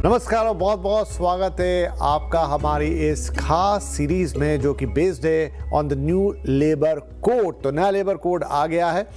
नमस्कार और बहुत बहुत स्वागत है आपका हमारी इस खास सीरीज में जो कि बेस्ड है on the new labour code. तो नया लेबर कोड आ गया है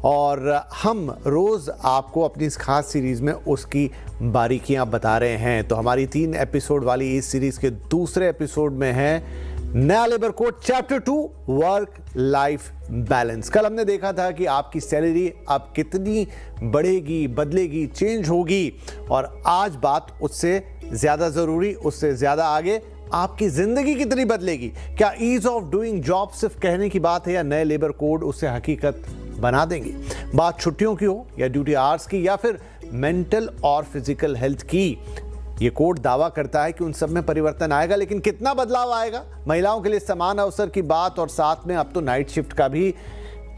और हम रोज़ आपको अपनी इस खास सीरीज़ में उसकी बारीकियां बता रहे हैं। तो हमारी 3 एपिसोड वाली इस सीरीज़ के दूसरे एपिसोड में है नया labour code chapter 2 work life balance. कल हमने देखा था कि आपकी सैलरी अब कितनी बढ़ेगी, बदलेगी, चेंज होगी, और आज बात उससे ज़्यादा ज़रूरी, उससे ज़्यादा आगे, आपकी ज़िंदगी कितनी बदलेगी। क्या ईज ऑफ डूइंग जॉब सिर्फ कहने की बात है या नए लेबर कोड उससे हकीकत बना देंगे। बात छुट्टियों की हो या ड्यूटी आवर्स की या फिर मेंटल और फिजिकल हेल्थ की, ये कोड दावा करता है कि उन सब में परिवर्तन आएगा, लेकिन कितना बदलाव आएगा। महिलाओं के लिए समान अवसर की बात और साथ में अब तो नाइट शिफ्ट का भी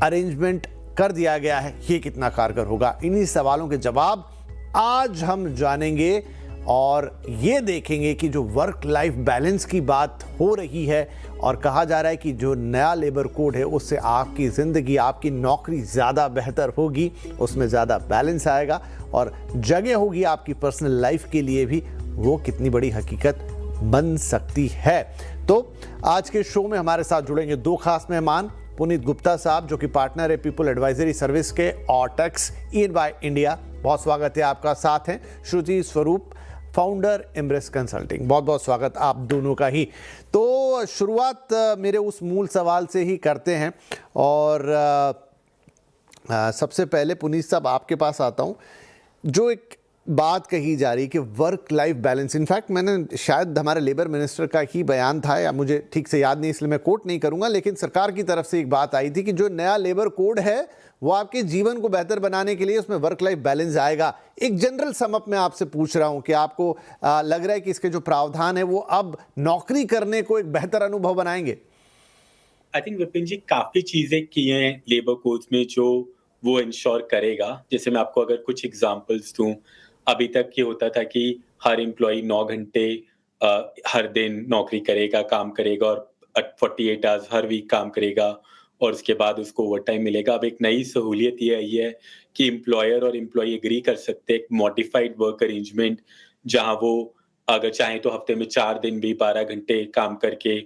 अरेंजमेंट कर दिया गया है, ये कितना कारगर होगा। इन्हीं सवालों के जवाब आज हम जानेंगे और ये देखेंगे कि जो वर्क लाइफ बैलेंस की बात हो रही है और कहा जा रहा है कि जो नया लेबर कोड है उससे आपकी ज़िंदगी, आपकी नौकरी ज़्यादा बेहतर होगी, उसमें ज़्यादा बैलेंस आएगा और जगह होगी आपकी पर्सनल लाइफ के लिए भी, वो कितनी बड़ी हकीकत बन सकती है। तो आज के शो में हमारे साथ जुड़ेंगे 2 खास मेहमान। पुनीत गुप्ता साहब जो कि पार्टनर है पीपल एडवाइजरी सर्विस के ऑर्टेक्स EY इंडिया, बहुत स्वागत है आपका। साथ हैं श्रुति स्वरूप, फाउंडर एम्ब्रेस कंसल्टिंग, बहुत बहुत स्वागत आप दोनों का ही। तो शुरुआत मेरे उस मूल सवाल से ही करते हैं और सबसे पहले पुनीत साहब आपके पास आता हूं। जो एक बात कही जा रही कि वर्क लाइफ बैलेंस, इनफैक्ट मैंने शायद हमारे लेबर मिनिस्टर का ही बयान था या मुझे ठीक से याद नहीं, इसलिए मैं कोट नहीं करूंगा, लेकिन सरकार की तरफ से एक बात आई थी कि जो नया लेबर कोड है वो आपके जीवन को बेहतर बनाने के लिए उसमें वर्क लाइफ बैलेंस आएगा। एक जनरल समअप में आपसे पूछ रहा हूं कि आपको लग रहा है कि इसके जो प्रावधान है वो अब नौकरी करने को एक बेहतर अनुभव बनाएंगे? आई थिंक विपिन जी काफी चीजें की हैं लेबर कोड्स में जो वो इंश्योर करेगा। जैसे मैं आपको अगर कुछ एग्जांपल्स दूं, अभी तक ये होता था कि हर एम्प्लॉय 9 घंटे हर दिन नौकरी करेगा, काम करेगा और 48 आवर्स हर वीक काम करेगा और उसके बाद उसको ओवर टाइम मिलेगा। अब एक नई सहूलियत ये आई है कि एम्प्लॉयर और एम्प्लॉय एग्री कर सकते हैं एक मॉडिफाइड वर्क अरेंजमेंट, जहां वो अगर चाहें तो हफ्ते में 4 दिन भी 12 घंटे काम करके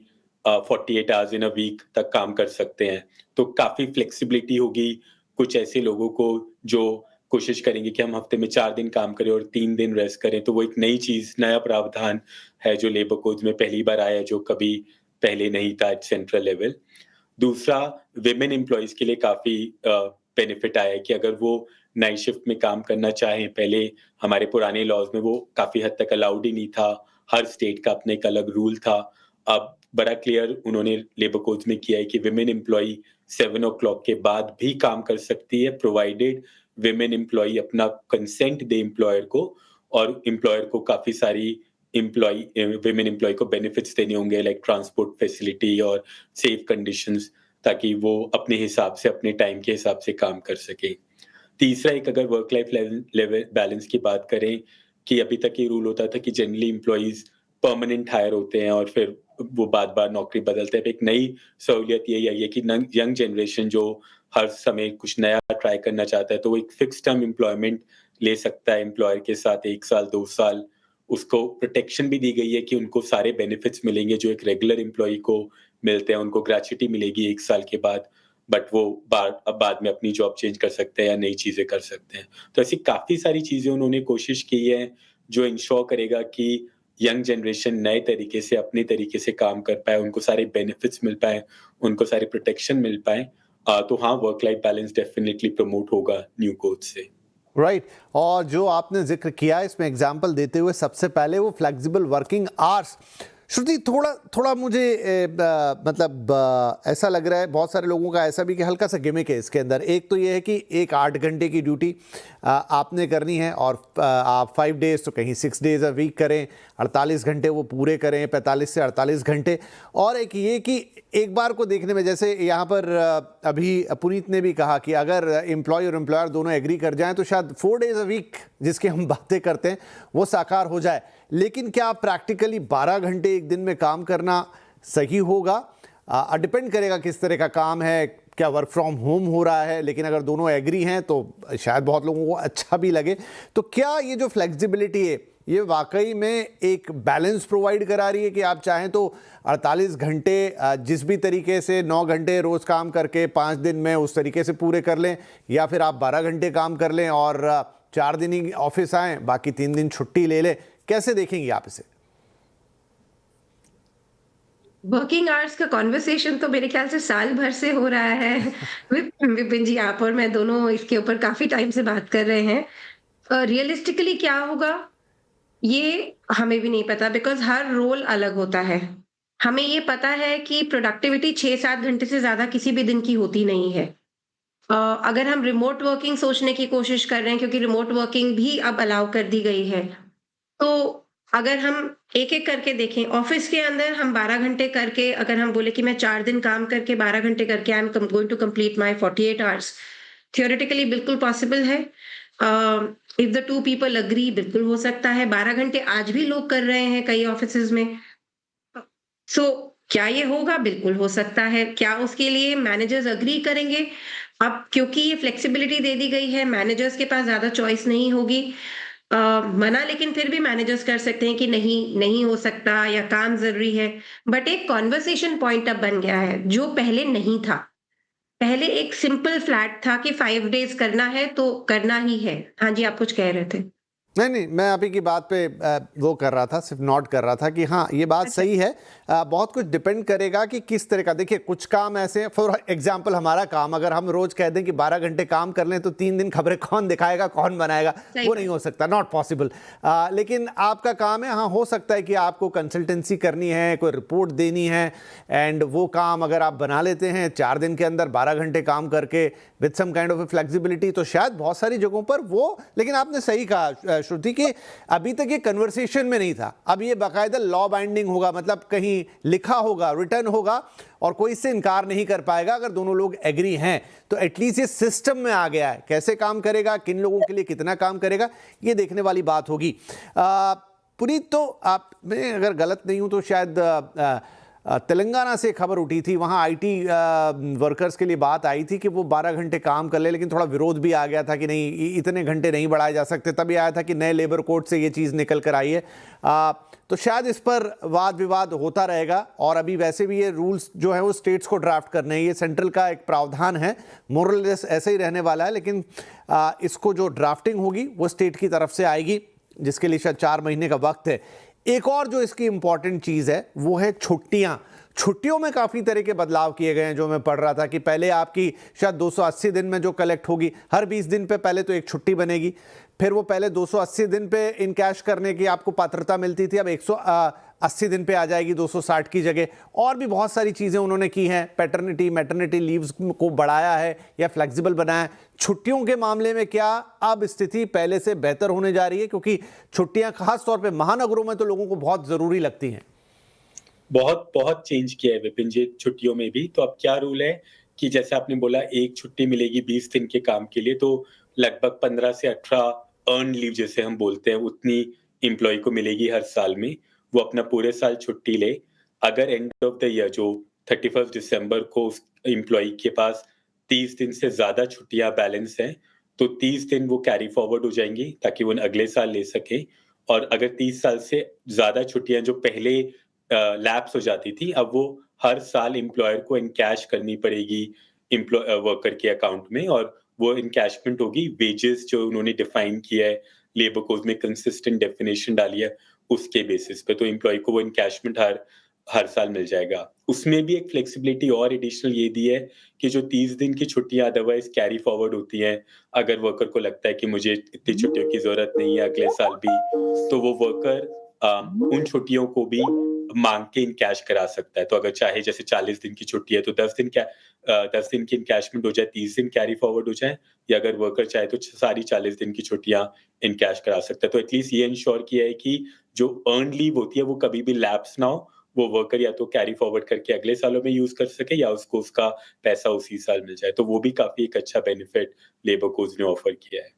48 आवर्स इन अ वीक तक काम कर सकते हैं। तो काफ़ी फ्लेक्सिबिलिटी होगी कुछ ऐसे लोगों को जो कोशिश करेंगे कि हम हफ्ते में 4 दिन काम करें और 3 दिन रेस्ट करें। तो वो एक नई चीज़, नया प्रावधान है जो लेबर कोड में पहली बार आया है, जो कभी पहले नहीं था एट सेंट्रल लेवल। दूसरा, विमेन एम्प्लॉइज़ के लिए काफ़ी बेनिफिट आया है कि अगर वो नाइट शिफ्ट में काम करना चाहें, पहले हमारे पुराने लॉज़ में वो काफ़ी हद तक अलाउड ही नहीं था, हर स्टेट का अपना एक अलग रूल था। अब बड़ा क्लियर उन्होंने लेबर कोड्स में किया है कि विमेन एम्प्लॉई 7 ओ क्लॉक के बाद भी काम कर सकती है, प्रोवाइडेड विमेन एम्प्लॉई अपना कंसेंट दे एम्प्लॉयर को, और एम्प्लॉयर को काफ़ी सारी विमेन एम्प्लॉई को बेनिफिट्स देने होंगे लाइक ट्रांसपोर्ट फैसिलिटी और सेफ कंडीशंस, ताकि वो अपने हिसाब से, अपने टाइम के हिसाब से काम कर सकें। तीसरा, एक अगर वर्क लाइफ लेवल बैलेंस की बात करें, कि अभी तक ये रूल होता था कि जनरली एम्प्लॉइज़ परमानेंट हायर होते हैं और फिर वो बार-बार नौकरी बदलते हैं। एक नई सहूलियत ये आई है कि यंग जनरेशन जो हर समय कुछ नया ट्राई करना चाहता है, तो वो एक फिक्स टर्म एम्प्लॉयमेंट ले सकता है एम्प्लॉयर के साथ 1 साल, 2 साल। उसको प्रोटेक्शन भी दी गई है कि उनको सारे बेनिफिट्स मिलेंगे जो एक रेगुलर एम्प्लॉयी को मिलते हैं। उनको ग्रेच्युटी मिलेगी 1 साल के बाद, बट वो बाद में अपनी जॉब चेंज कर सकते हैं या नई चीज़ें कर सकते हैं। तो ऐसी काफ़ी सारी चीज़ें उन्होंने कोशिश की है जो इंश्योर करेगा कि यंग जनरेशन नए तरीके से, अपने तरीके से काम कर पाए, उनको सारे बेनिफिट्स मिल पाएँ, उनको सारी प्रोटेक्शन मिल पाएँ। तो हाँ, work life balance definitely promote होगा न्यू कोड से। राइट और जो आपने जिक्र किया इसमें एग्जाम्पल देते हुए, सबसे पहले वो फ्लेक्सिबल वर्किंग आवर्स। श्रुति, थोड़ा मुझे ऐसा लग रहा है, बहुत सारे लोगों का ऐसा भी कि हल्का सा गिमिक है इसके अंदर। एक तो ये है कि एक 8 घंटे की ड्यूटी आपने करनी है और आप 5 डेज तो कहीं 6 डेज अ वीक करें, 48 घंटे वो पूरे करें, 45 से 48 घंटे। और एक ये कि एक बार को देखने में, जैसे यहाँ पर अभी पुनीत ने भी कहा कि अगर एम्प्लॉय और एम्प्लॉयर दोनों एग्री कर जाएं तो शायद 4 डेज अ वीक जिसकी हम बातें करते हैं वो साकार हो जाए। लेकिन क्या प्रैक्टिकली 12 घंटे एक दिन में काम करना सही होगा? डिपेंड करेगा किस तरह का काम है, क्या वर्क फ्रॉम होम हो रहा है, लेकिन अगर दोनों एग्री हैं तो शायद बहुत लोगों को अच्छा भी लगे। तो क्या ये जो फ्लेक्सिबिलिटी है ये वाकई में एक बैलेंस प्रोवाइड करा रही है कि आप चाहें तो 48 घंटे जिस भी तरीके से 9 घंटे रोज़ काम करके 5 दिन में उस तरीके से पूरे कर लें, या फिर आप 12 घंटे काम कर लें और 4 दिन ही ऑफिस आएँ, बाकी 3 दिन छुट्टी ले लें। कैसे देखेंगे आप इसे? वर्किंग आवर्स का कॉन्वर्सेशन तो मेरे ख्याल से साल भर से हो रहा है। विपिन जी, आप और मैं दोनों इसके ऊपर काफी टाइम से बात कर रहे हैं। रियलिस्टिकली क्या होगा ये हमें भी नहीं पता, बिकॉज हर रोल अलग होता है। हमें ये पता है कि प्रोडक्टिविटी 6-7 घंटे से ज्यादा किसी भी दिन की होती नहीं है। अगर हम रिमोट वर्किंग सोचने की कोशिश कर रहे हैं, क्योंकि रिमोट वर्किंग भी अब अलाउ कर दी गई है, तो अगर हम एक-एक करके देखें, ऑफिस के अंदर हम 12 घंटे करके अगर हम बोले कि मैं 4 दिन काम करके 12 घंटे करके I am going to complete my 48 hours, theoretically बिल्कुल पॉसिबल है। If the two people agree, बिल्कुल हो सकता है। 12 घंटे आज भी लोग कर रहे हैं कई ऑफिसेज में। सो क्या ये होगा? बिल्कुल हो सकता है। क्या उसके लिए मैनेजर्स एग्री करेंगे? अब क्योंकि ये फ्लेक्सिबिलिटी दे दी गई है, मैनेजर्स के पास ज्यादा चॉइस नहीं होगी। मना लेकिन फिर भी मैनेजर्स कर सकते हैं कि नहीं हो सकता या काम जरूरी है। बट एक कॉन्वर्सेशन पॉइंट अब बन गया है जो पहले नहीं था। पहले एक सिंपल फ्लैट था कि 5 डेज करना है तो करना ही है। हाँ जी, आप कुछ कह रहे थे। नहीं, मैं अभी की बात पे वो कर रहा था, सिर्फ नोट कर रहा था कि हाँ, ये बात अच्छा। सही है। बहुत कुछ डिपेंड करेगा कि किस तरह का, देखिए कुछ काम ऐसे हैं, फॉर एग्जांपल हमारा काम, अगर हम रोज कह दें कि 12 घंटे काम कर लें तो 3 दिन खबरें कौन दिखाएगा, कौन बनाएगा, वो नहीं हो सकता, नॉट पॉसिबल। लेकिन आपका काम है, हाँ हो सकता है कि आपको कंसल्टेंसी करनी है, कोई रिपोर्ट देनी है, एंड वो काम अगर आप बना लेते हैं 4 दिन के अंदर 12 घंटे काम करके with some kind of flexibility, तो शायद बहुत सारी जगहों पर वो, लेकिन आपने सही कहा श्रुति कि अभी तक ये कन्वर्सेशन में नहीं था, अब ये बाकायदा लॉ बाइंडिंग होगा, मतलब कहीं लिखा होगा, रिटर्न होगा, और कोई इससे इनकार नहीं कर पाएगा अगर दोनों लोग एग्री हैं। तो एटलीस्ट ये सिस्टम में आ गया है, कैसे काम करेगा, किन लोगों के लिए कितना काम करेगा, ये देखने वाली बात होगी। पुनीत, तो आप, मैं अगर गलत नहीं हूं तो शायद तेलंगाना से खबर उठी थी, वहाँ आईटी वर्कर्स के लिए बात आई थी कि वो 12 घंटे काम कर ले, लेकिन थोड़ा विरोध भी आ गया था कि नहीं, इतने घंटे नहीं बढ़ाए जा सकते। तभी आया था कि नए लेबर कोड से ये चीज़ निकल कर आई है। तो शायद इस पर वाद विवाद होता रहेगा, और अभी वैसे भी ये रूल्स जो है वो स्टेट्स को ड्राफ्ट करने हैं, ये सेंट्रल का एक प्रावधान है, मोरलेस ऐसे ही रहने वाला है, लेकिन इसको जो ड्राफ्टिंग होगी वो स्टेट की तरफ से आएगी, जिसके लिए शायद 4 महीने का वक्त है। एक और जो इसकी इंपॉर्टेंट चीज़ है वो है छुट्टियाँ। छुट्टियों में काफ़ी तरह के बदलाव किए गए हैं, जो मैं पढ़ रहा था कि पहले आपकी शायद 280 दिन में जो कलेक्ट होगी, हर 20 दिन पे पहले तो एक छुट्टी बनेगी, फिर वो पहले 280 दिन पे इन कैश करने की आपको पात्रता मिलती थी, अब 180 दिन पे आ जाएगी 260 की जगह। और भी बहुत सारी चीज़ें उन्होंने की हैं, पैटर्निटी मैटरनिटी लीव्स को बढ़ाया है या फ्लेक्सिबल बनाया है। छुट्टियों के मामले में क्या अब स्थिति पहले से बेहतर होने जा रही है, क्योंकि छुट्टियां खास तौर पे महानगरों में तो लोगों को बहुत ज़रूरी लगती हैं? बहुत चेंज किया है विपिन जी छुट्टियों में भी। तो अब क्या रूल है कि जैसे आपने बोला एक छुट्टी मिलेगी 20 दिन के काम के लिए, तो लगभग 15 से 18 अर्न लीव जैसे हम बोलते हैं उतनी एम्प्लॉय को मिलेगी हर साल में। वो अपना पूरे साल छुट्टी ले। अगर एंड ऑफ द ईयर जो 31 दिसंबर को उस एम्प्लॉय के पास 30 दिन से ज्यादा छुट्टियां बैलेंस हैं, तो 30 दिन वो कैरी फॉरवर्ड हो जाएंगी ताकि वो अगले साल ले सके। और अगर 30 साल से ज्यादा छुट्टियां जो पहले लैप्स हो जाती थी, अब वो हर साल एम्प्लॉयर को इनकैश करनी पड़ेगी वर्कर के अकाउंट में, और वो इनकैशमेंट होगी वेजेस जो उन्होंने डिफाइन किया है, लेबर कोड में कंसिस्टेंट डेफिनेशन डाली है उसके बेसिस पे, तो एम्प्लॉय को वो इनकैशमेंट हर साल मिल जाएगा। उसमें भी एक फ्लेक्सिबिलिटी और एडिशनल ये दी है कि जो 30 दिन की छुट्टियां अदरवाइज कैरी फॉरवर्ड होती हैं, अगर वर्कर को लगता है कि मुझे इतनी छुट्टियों की जरूरत नहीं है अगले साल भी, तो वो वर्कर उन छुट्टियों को भी मांग के इनकैश करा सकता है। तो अगर चाहे जैसे 40 दिन की छुट्टी है तो 10 दिन की इनकैशमेंट हो जाए, 30 दिन कैरी फॉरवर्ड हो जाए, या अगर वर्कर चाहे तो सारी 40 दिन की छुट्टियां इनकैश करा सकता है। तो एटलीस्ट ये इंश्योर किया है कि जो अर्न लीव होती है वो कभी भी लैप्स ना हो, वो वर्कर या तो कैरी फॉरवर्ड करके अगले सालों में यूज कर सके या उसको उसका पैसा उसी साल मिल जाए। तो वो भी काफी एक अच्छा बेनिफिट लेबर कोड ने ऑफर किया है।